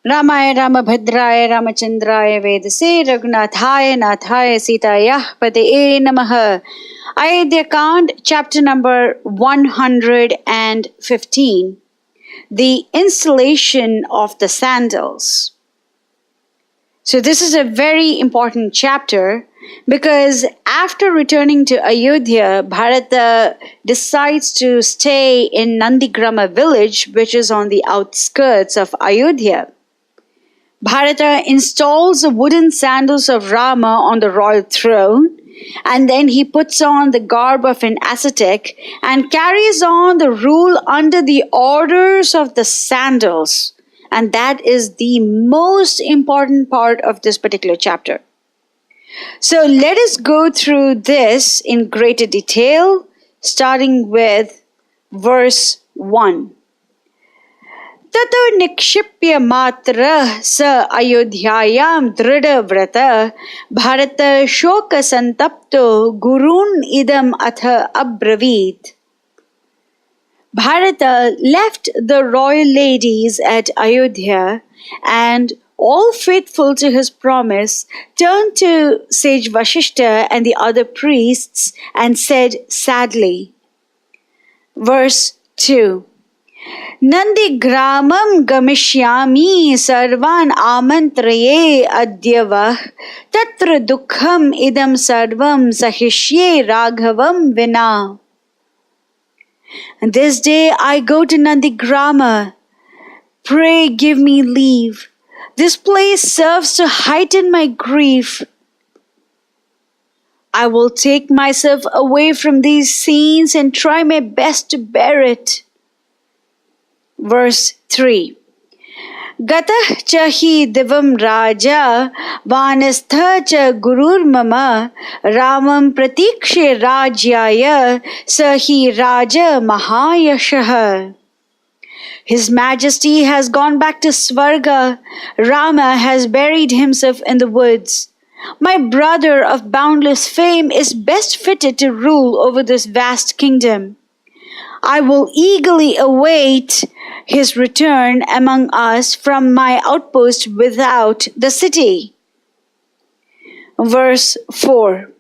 Ramaya Ramabhadraya Ramachandraya Vedase Raghunathaya Nathaya Sitayah Padeye Namaha. Ayodhya Kand, chapter number 115. The installation of the sandals. So this is a very important chapter because after returning to Ayodhya, Bharatha decides to stay in Nandigrama village, which is on the outskirts of Ayodhya. Bharatha installs the wooden sandals of Rama on the royal throne, and then he puts on the garb of an ascetic and carries on the rule under the orders of the sandals. And that is the most important part of this particular chapter. So let us go through this in greater detail, starting with verse 1. ततो निक्षिप्य मात्रः स अयोध्यायां दृढव्रतः भारत शोक संतप्तो गुरून् idam atha abravit. Bharata left the royal ladies at Ayodhya and, all faithful to his promise, turned to sage Vashishta and the other priests and said sadly. Verse 2. Nandigramam gamishyami sarvan amantraye adyavah tatra dukkham idam sarvam sahishye raghavam vina. And this day I go to Nandigrama. Pray give me leave. This place serves to heighten my grief. I will take myself away from these scenes and try my best to bear it. Verse 3. Gatah chahi divam raja vanastha cha gurur mama ramam pratikshe rajyaya sahi raja mahayashah. His Majesty has gone back to Svarga. Rama has buried himself in the woods. My brother of boundless fame is best fitted to rule over this vast kingdom. I will eagerly await his return among us from my outpost without the city. Verse 4.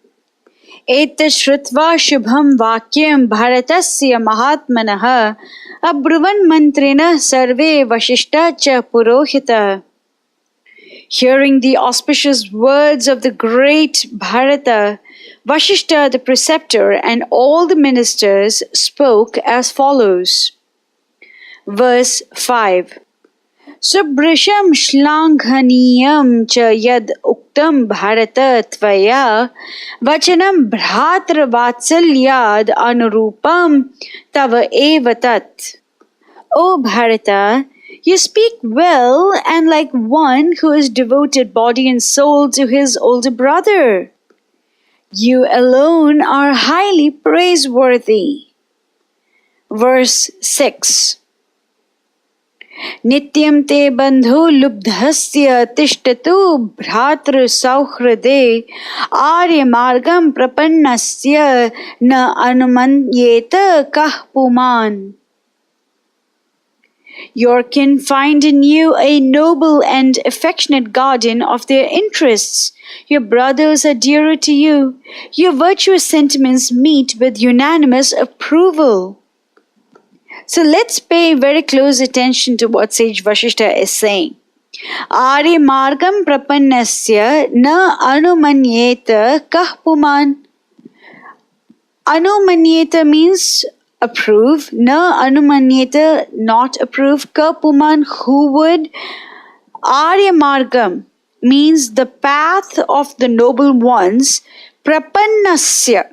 Etashrutva shubham vakyam bharatasya mahatmanah abruvan mantrinah sarve vashishta cha purohita. Hearing the auspicious words of the great Bharata, Vashishta the preceptor and all the ministers spoke as follows. Verse 5. Subrisham shlanghaniyam cha yad uktam bharata tvaya vachanam bhratra vatsalyad anurupam tava evatat. O Bharata, you speak well and like one who is devoted body and soul to his older brother. You alone are highly praiseworthy. Verse 6. Nityam te bandhu lubdhasya tishtatu bhratru sauhrade arya margam prapannasya na anumanyeta kah puman. Your kin find in you a noble and affectionate guardian of their interests. Your brothers are dearer to you. Your virtuous sentiments meet with unanimous approval. So let's pay very close attention to what Sage Vashishta is saying. Arya margam prapannasya na anumanyeta kah puman. Anumanyeta means approve. Na anumanyeta, not approve. Ka puman, who would. Arya margam means the path of the noble ones. Prapannasya.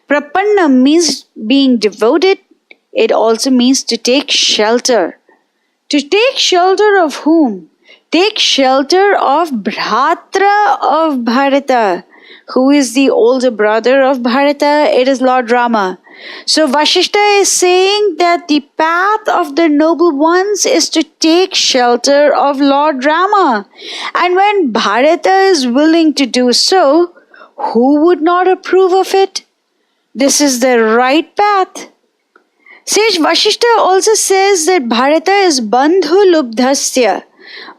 Prapanna means being devoted. It also means to take shelter. To take shelter of whom? Take shelter of Bharatra of Bharata. Who is the older brother of Bharata? It is Lord Rama. So Vashishta is saying that the path of the noble ones is to take shelter of Lord Rama. And when Bharata is willing to do so, who would not approve of it? This is the right path. Sage Vashishta also says that Bharata is bandhu lubdhasya.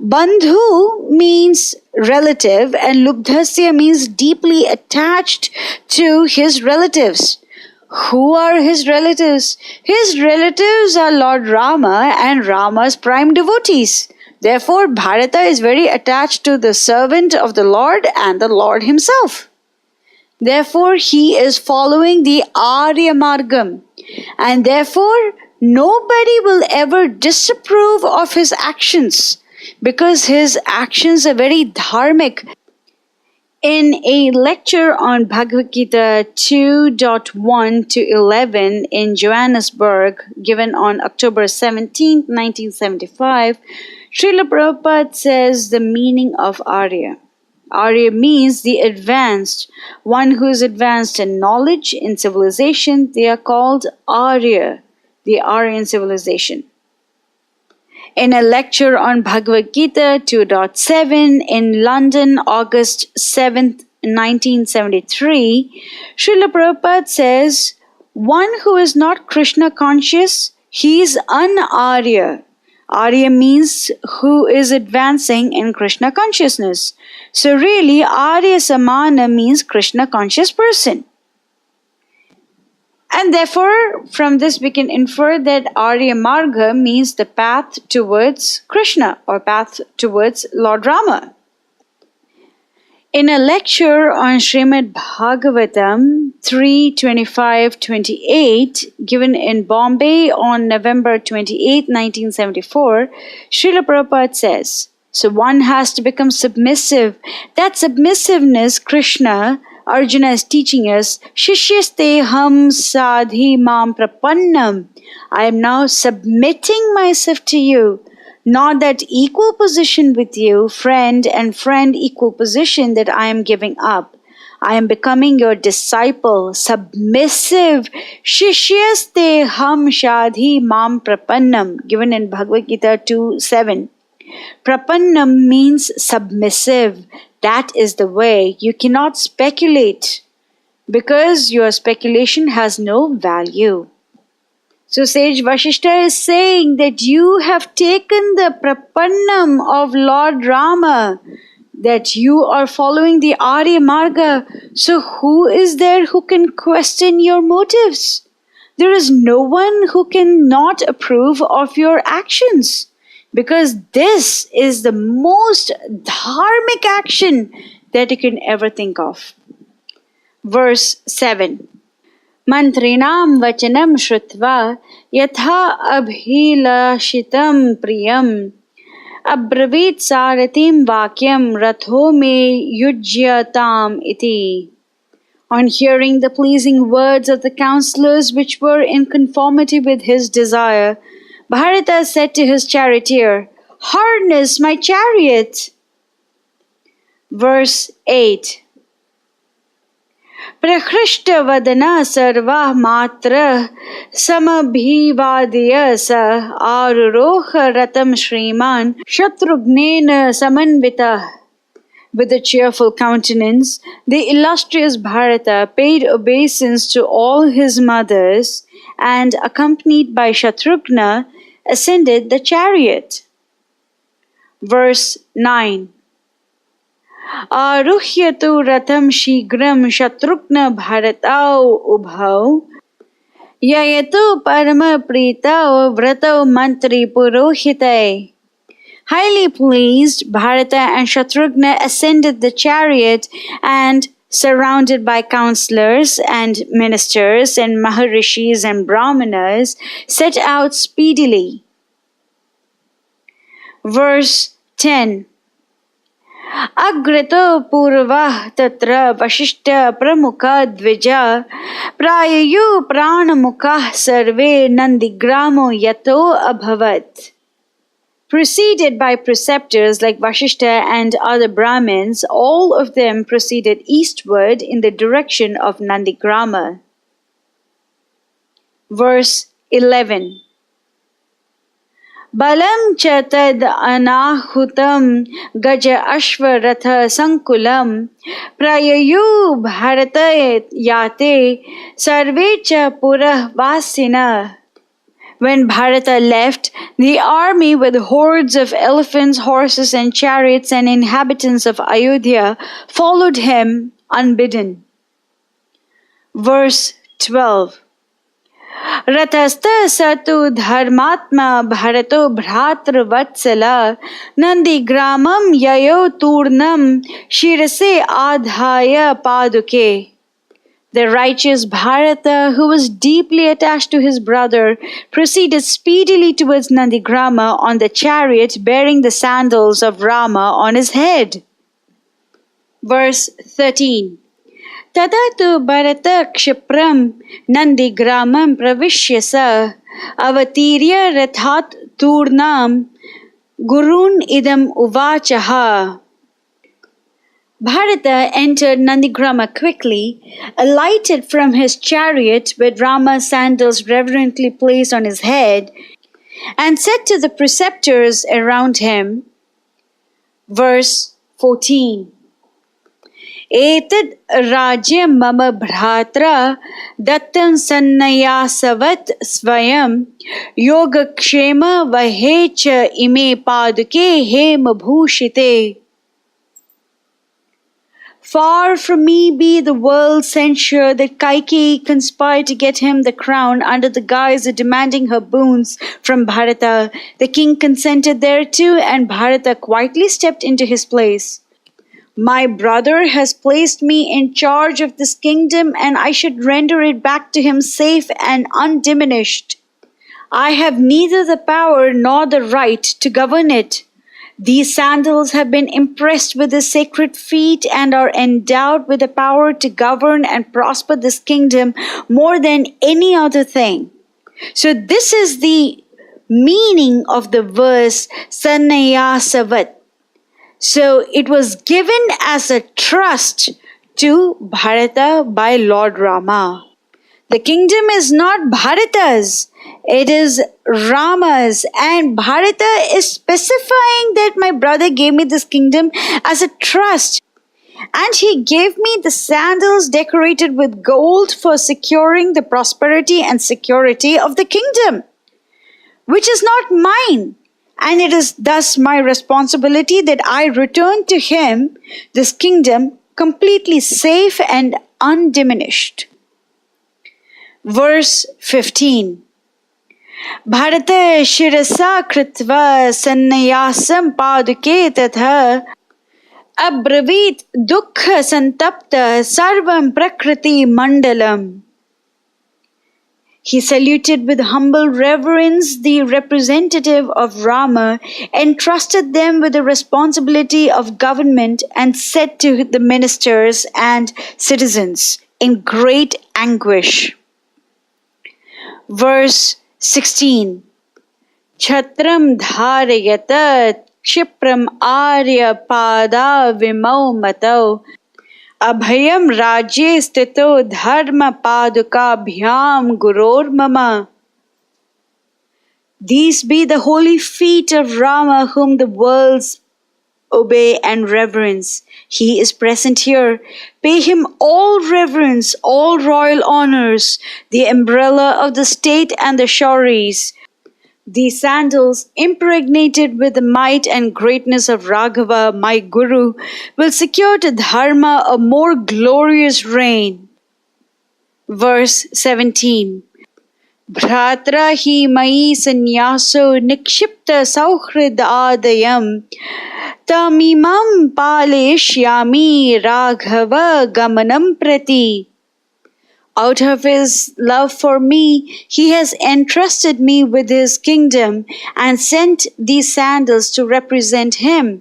Bandhu means relative and Lubdhasya means deeply attached to his relatives. Who are his relatives? His relatives are Lord Rama and Rama's prime devotees. Therefore, Bharata is very attached to the servant of the Lord and the Lord himself. Therefore, he is following the Arya Margam, and therefore, nobody will ever disapprove of his actions because his actions are very dharmic. In a lecture on Bhagavad Gita 2.1 to 11 in Johannesburg, given on October 17, 1975, Srila Prabhupada says the meaning of Arya. Arya means the advanced, one who is advanced in knowledge, in civilization. They are called Arya, the Aryan civilization. In a lecture on Bhagavad Gita 2.7 in London, August 7th, 1973, Srila Prabhupada says, one who is not Krishna conscious, he is un-Arya. Arya means who is advancing in Krishna consciousness. So really, Arya Samana means Krishna conscious person. And therefore, from this we can infer that Arya Marga means the path towards Krishna or path towards Lord Rama. In a lecture on Srimad Bhagavatam 3:25-28 given in Bombay on November 28, 1974, Srila Prabhupada says, so one has to become submissive. That submissiveness, Krishna, Arjuna is teaching us, Shishyaste ham sadhi mam prapannam. I am now submitting myself to you. Not that equal position with you, friend and friend equal position that I am giving up. I am becoming your disciple, submissive. Shishyaste ham sadhi mam prapannam, given in Bhagavad Gita 2:7. Prapannam means submissive. That is the way. You cannot speculate because your speculation has no value. So Sage Vasishtha is saying that you have taken the prapannam of Lord Rama, that you are following the Arya Marga. So who is there who can question your motives? There is no one who can not approve of your actions. Because this is the most dharmic action that you can ever think of. Verse 7. Mantrinam vachanam shrutva yatha abhilashitam priyam abravit saratim vakyam ratho me yujyatam iti. On hearing the pleasing words of the counselors which were in conformity with his desire, Bharata said to his charioteer, harness my chariot. Verse 8. Prakhrishta vadana sarva matra samabhivadya sa aruroha ratam shriman Shatrughna samanvita. With a cheerful countenance, the illustrious Bharata paid obeisance to all his mothers and, accompanied by Shatrughna, ascended the chariot. Verse 9. Aruhyatu ratham shigram Shatrughna bharatau ubhau yayatu parama pritau vratau mantri purohitai. Highly pleased, Bharata and Shatrughna ascended the chariot and, surrounded by counselors and ministers and maharishis and brahmanas, set out speedily. Verse 10. Agrato purvah tatra vasishta pramukha dvija prayayu pranamukha sarve Nandigramo yato abhavat. Preceded by preceptors like Vasishtha and other Brahmins, all of them proceeded eastward in the direction of Nandigrama. Verse 11. Balam cha tad anahutam gaja ashva ratha sankulam prayayu bharata yate sarve cha purah vasina. When Bharata left, the army with hordes of elephants, horses, and chariots and inhabitants of Ayodhya followed him unbidden. Verse 12. Ratasta satu dharmatma bharato bhratravatsala Nandigramam yayo turnam shirase adhaya paduke. The righteous Bharata, who was deeply attached to his brother, proceeded speedily towards Nandigrama on the chariot bearing the sandals of Rama on his head. Verse 13. Tada tu Bharata kshipram Nandigramam pravishyasa avatirya rathat turnam gurun idam uvachaha. Bharata entered Nandigrama quickly, alighted from his chariot with Rama's sandals reverently placed on his head, and said to the preceptors around him, verse 14, Etad rajyam mama bhratra dattam sannayasavat svayam yogakshema vahecha ime paduke hema bhushite. Far from me be the world's censure that Kaikeyi conspired to get him the crown under the guise of demanding her boons from Bharata. The king consented thereto, and Bharata quietly stepped into his place. My brother has placed me in charge of this kingdom, and I should render it back to him safe and undiminished. I have neither the power nor the right to govern it. These sandals have been impressed with the sacred feet and are endowed with the power to govern and prosper this kingdom more than any other thing. So this is the meaning of the verse Sannayasavat. So it was given as a trust to Bharata by Lord Rama. The kingdom is not Bharata's, it is Rama's, and Bharata is specifying that my brother gave me this kingdom as a trust, and he gave me the sandals decorated with gold for securing the prosperity and security of the kingdom, which is not mine, and it is thus my responsibility that I return to him this kingdom completely safe and undiminished. Verse 15. Bharata shirasa kritva sannayasam paduke tatha abravit dukkha santapta sarvam prakriti mandalam. He saluted with humble reverence the representative of Rama, entrusted them with the responsibility of government, and said to the ministers and citizens in great anguish. Verse 16. Chhatram dharayata kshipram arya pada vimau matau abhayam rajye stito dharma paduka bhyam guror mama. These be the holy feet of Rama whom the worlds obey and reverence. He is present here. Pay him all reverence, all royal honors, the umbrella of the state and the shauris. These sandals, impregnated with the might and greatness of Raghava, my Guru, will secure to Dharma a more glorious reign. Verse 17. Bhratra hi mai sanyaso nikshipta sauhrid adayam tamimam paleshyami Raghava gamanam prati. Out of his love for me, he has entrusted me with his kingdom and sent these sandals to represent him.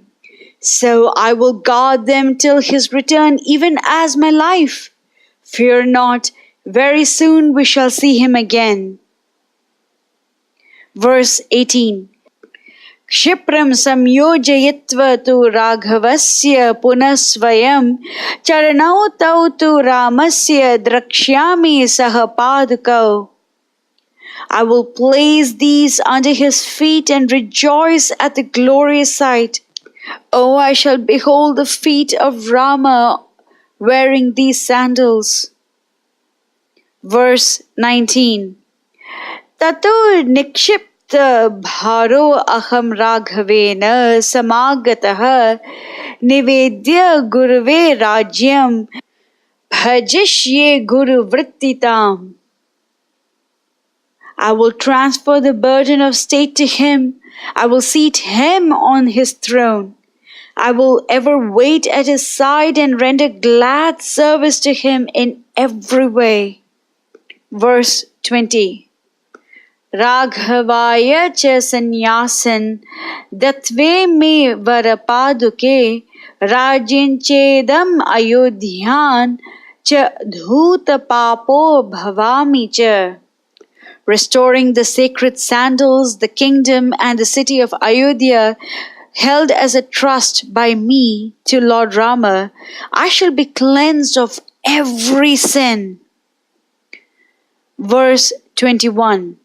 So I will guard them till his return, even as my life. Fear not, very soon we shall see him again. Verse 18. Kshipram samyojayitva tu Raghavasya punasvayam charanau tau tu Ramasya drakshyami sahapadukau. I will place these under his feet and rejoice at the glorious sight. Oh, I shall behold the feet of Rama wearing these sandals. Verse 19. ततो निक्षिप्त भारो अहम राघवेन समागतः निवेद्य गुरुवे राज्यम भजिष्ये गुरुवृत्तिताम्. I will transfer the burden of state to him. I will seat him on his throne. I will ever wait at his side and render glad service to him in every way. Verse 20. Raghavaya cha sannyasan datve me varapaduke rajinchedam ayodhyan cha dhuta papo bhavami cha. Restoring the sacred sandals, the kingdom and the city of Ayodhya held as a trust by me to Lord Rama, I shall be cleansed of every sin. Verse 21.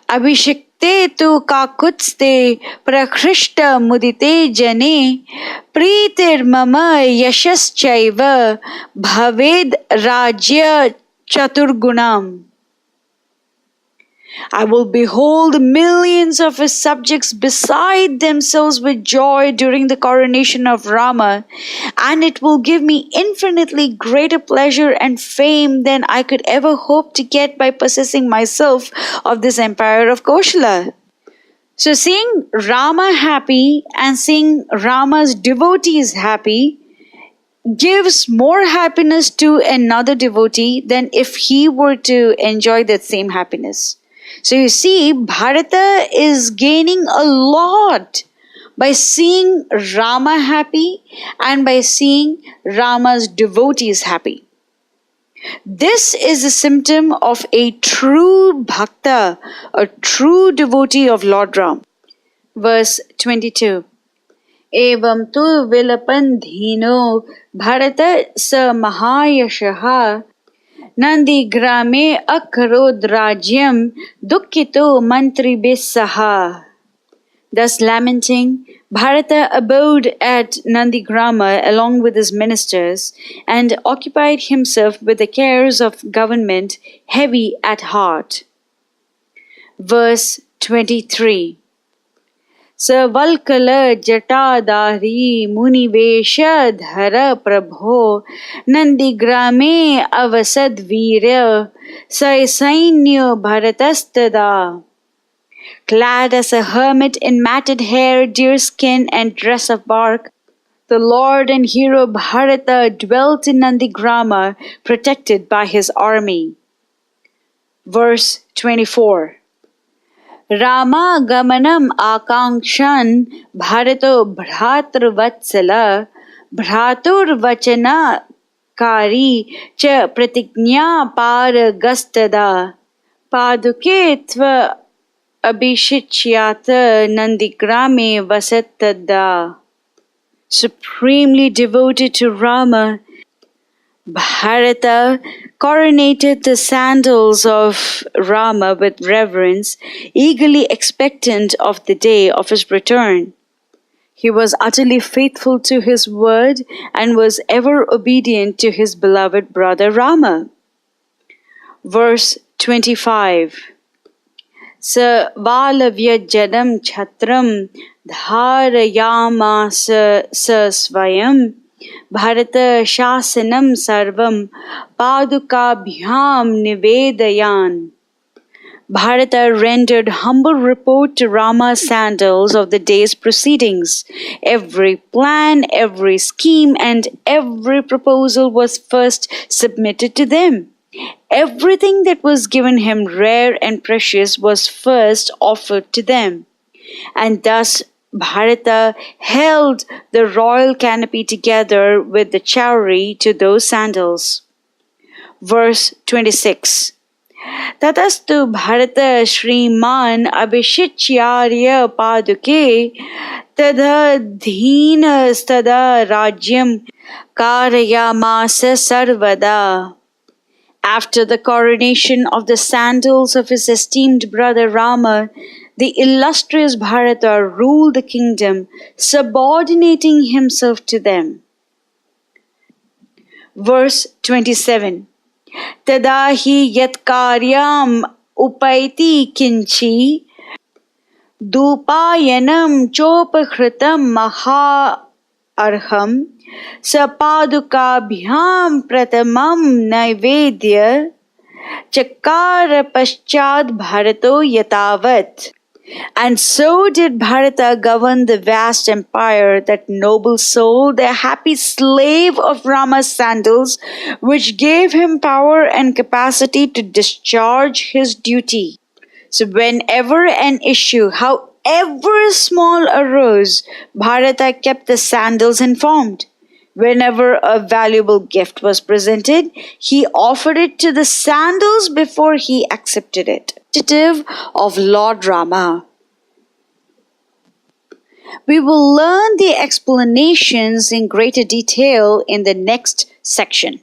Abhishekte tu kakutste prakhrishta mudite jane pritir mama yashaschaiva bhaved rajya chaturgunam. I will behold millions of his subjects beside themselves with joy during the coronation of Rama, and it will give me infinitely greater pleasure and fame than I could ever hope to get by possessing myself of this empire of Koshala. So seeing Rama happy and seeing Rama's devotees happy gives more happiness to another devotee than if he were to enjoy that same happiness. So you see, Bharata is gaining a lot by seeing Rama happy and by seeing Rama's devotees happy. This is a symptom of a true bhakta, a true devotee of Lord Ram. Verse 22. Evam tu vilapandhino Bharata sa mahayashaha Nandigrame akarod rajyam dukkito mantri besaha. Thus lamenting, Bharata abode at Nandigrama along with his ministers and occupied himself with the cares of government, heavy at heart. Verse 23. Savalkala jatadari munivesha dhara prabho Nandigrame avasad virya saisainyo bharatastada. Clad as a hermit in matted hair, deer skin and dress of bark, the Lord and hero Bharata dwelt in Nandigrama, protected by his army. Verse 24. Rama gamanam akankshan bharato bhratar vatsala bhratur vachana kari cha pratignya par gastada paduke tva abhishichyata nandigrame vasatada. Supremely devoted to Rama, Bharata coronated the sandals of Rama with reverence, eagerly expectant of the day of his return. He was utterly faithful to his word and was ever obedient to his beloved brother Rama. Verse 25. Sa valavya jadam chhatram dharayamasa sa svayam Bharata shasanam sarvam padukabhyam nivedayan. Bharata rendered humble report to Rama's sandals of the day's proceedings. Every plan, every scheme, and every proposal was first submitted to them. Everything that was given him rare and precious was first offered to them. And thus Bharata held the royal canopy together with the chowry to those sandals. Verse 26. Tatastu Bharata Shriman Abhishichyarya Paduke Tadha Stada Rajyam Karayamasa Sarvada. After the coronation of the sandals of his esteemed brother Rama, the illustrious Bharata ruled the kingdom, subordinating himself to them. Verse 27. Tadahi yat karyam upaiti kinchi dupayanam chopahritam maha arham sapadukabhyam pratamam naivedya chakara paschad bharato yatavat. And so did Bharata govern the vast empire, that noble soul, the happy slave of Rama's sandals, which gave him power and capacity to discharge his duty. So whenever an issue, however small, arose, Bharata kept the sandals informed. Whenever a valuable gift was presented, he offered it to the sandals before he accepted it. Of Lord Rama. We will learn the explanations in greater detail in the next section.